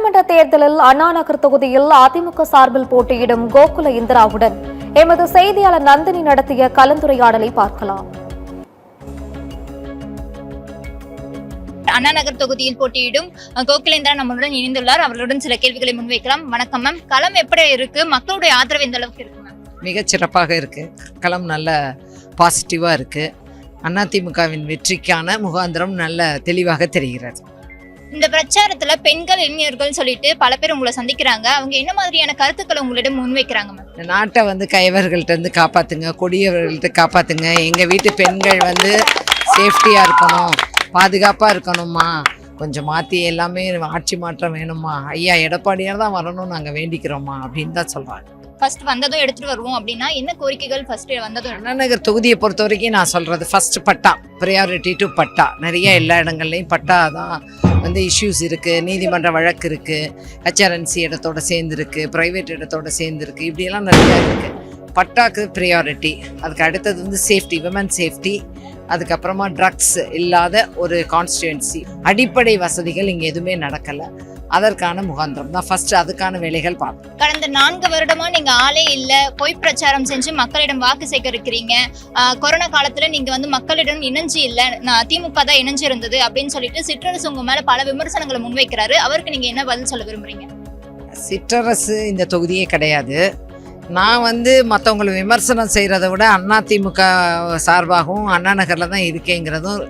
சட்டமன்ற தேர்தலில் அண்ணா நகர் தொகுதியில் அதிமுக சார்பில் போட்டியிடும் கோகுல இந்திராவுடன் எமது செய்தியாளர் நந்தினி நடத்திய கலந்துரையாடலை பார்க்கலாம். அண்ணா நகர் தொகுதியில் போட்டியிடும் கோகுலேந்திரா நம்மளுடன் இணைந்துள்ளார். அவர்களுடன் சில கேள்விகளை முன்வைக்கலாம். வணக்கம் மேம். களம் எப்படி இருக்கு? மக்களுடைய ஆதரவு எந்த அளவுக்கு இருக்கு மேம்? மிகச் சிறப்பாக இருக்கு. களம் நல்ல பாசிட்டிவா இருக்கு. அதிமுகவின் வெற்றிக்கான முகாந்திரம் நல்ல தெளிவாக தெரிகிறது. இந்த பிரச்சாரத்துல பெண்கள், இளைஞர்கள் சொல்லிட்டு பல பேர் உங்களை சந்திக்கிறாங்க. அவங்க என்ன மாதிரியான கருத்துக்களை உங்களிடம் முன்வைக்கிறாங்க மேம்? இந்த நாட்டை காயவர்கள்ட்ட இருந்து காப்பாத்துங்க, கொடியவர்கள்ட்ட காப்பாத்துங்க. எங்க வீட்டு பெண்கள் சேஃப்டியா இருக்கணும், பாதுகாப்பா இருக்கணுமா, கொஞ்சம் மாற்றி எல்லாமே ஆட்சி மாற்றம் வேணுமா, ஐயா எடப்பாடியார் தான் வரணும் நாங்கள் வேண்டிக்கிறோமா அப்படின்னு தான் சொல்கிறாங்க. ஃபர்ஸ்ட் வந்ததும் எடுத்துட்டு வருவோம் அப்படின்னா என்ன கோரிக்கைகள்? ஃபர்ஸ்ட் வந்ததும் அண்ணா நகர் தொகுதியை பொறுத்த வரைக்கும் நான் சொல்கிறது ஃபர்ஸ்ட் பட்டா, ப்ரையாரிட்டி டு பட்டா. நிறைய எல்லா இடங்கள்லையும் பட்டா தான் இஷ்யூஸ் இருக்குது. நீதிமன்ற வழக்கு இருக்குது, ஹெச்ஆர்என்சி இடத்தோட சேர்ந்துருக்கு, ப்ரைவேட் இடத்தோட சேர்ந்துருக்கு, இப்படியெல்லாம் நிறையா இருக்குது. பட்டாக்கு ப்ரையாரிட்டி. அதுக்கு அடுத்தது சேஃப்டி, விமன் சேஃப்டி. அதுக்கப்புறமா ட்ரக்ஸ் இல்லாத ஒரு கான்ஸ்டிடுவன்சி. அடிப்படை வசதிகள் இங்கே எதுவுமே நடக்கலை. அதற்கான முகாந்திரம் தான் ஃபர்ஸ்ட். அதுக்கான வேலைகள் பார்ப்போம். கடந்த 4 வருடமா நீங்க ஆளே இல்ல, பொய் பிரச்சாரம் செஞ்சு மக்களிடம் வாக்கு சேகரிக்கிறீங்க. கொரோனா காலத்துல நீங்க மக்களிடம் இணைஞ்சு இல்ல, திமுக தான் இணைஞ்சு இருந்தது அப்படின்னு சொல்லிட்டு சிற்றரசு உங்க மேல பல விமர்சனங்களை முன்வைக்கிறாரு. அவருக்கு நீங்க என்ன பதில் சொல்ல விரும்புறீங்க? சிற்றரசு இந்த தொகுதியே கிடையாது. நான் மற்றவங்களை விமர்சனம் செய்கிறத விட அதிமுக சார்பாகவும் அண்ணா நகரில் தான் இருக்கேங்கிறதும்,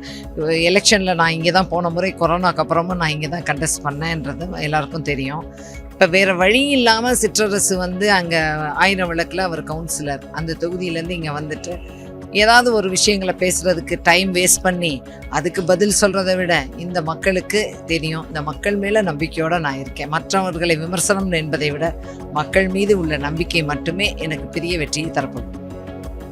எலெக்ஷனில் நான் இங்கே தான் போன முறை கொரோனாக்கு அப்புறமும் நான் இங்கே தான் கண்டெஸ்ட் பண்ணேன்றதும் எல்லாருக்கும் தெரியும். இப்போ வேறு வழி இல்லாமல் சிற்றரசு அங்கே 1000 விளக்கில் அவர் கவுன்சிலர், அந்த தொகுதியிலேருந்து இங்கே வந்துட்டு ஏதாவது ஒரு விஷயங்களை பேசுகிறதுக்கு டைம் வேஸ்ட் பண்ணி அதுக்கு பதில் சொல்கிறத விட இந்த மக்களுக்கு தெரியும். இந்த மக்கள் மேலே நம்பிக்கையோடு நான் இருக்கேன். மற்றவர்களை விமர்சனம் என்பதை விட மக்கள் மீது உள்ள நம்பிக்கை மட்டுமே எனக்கு பெரிய வெற்றியை தரப்படும்.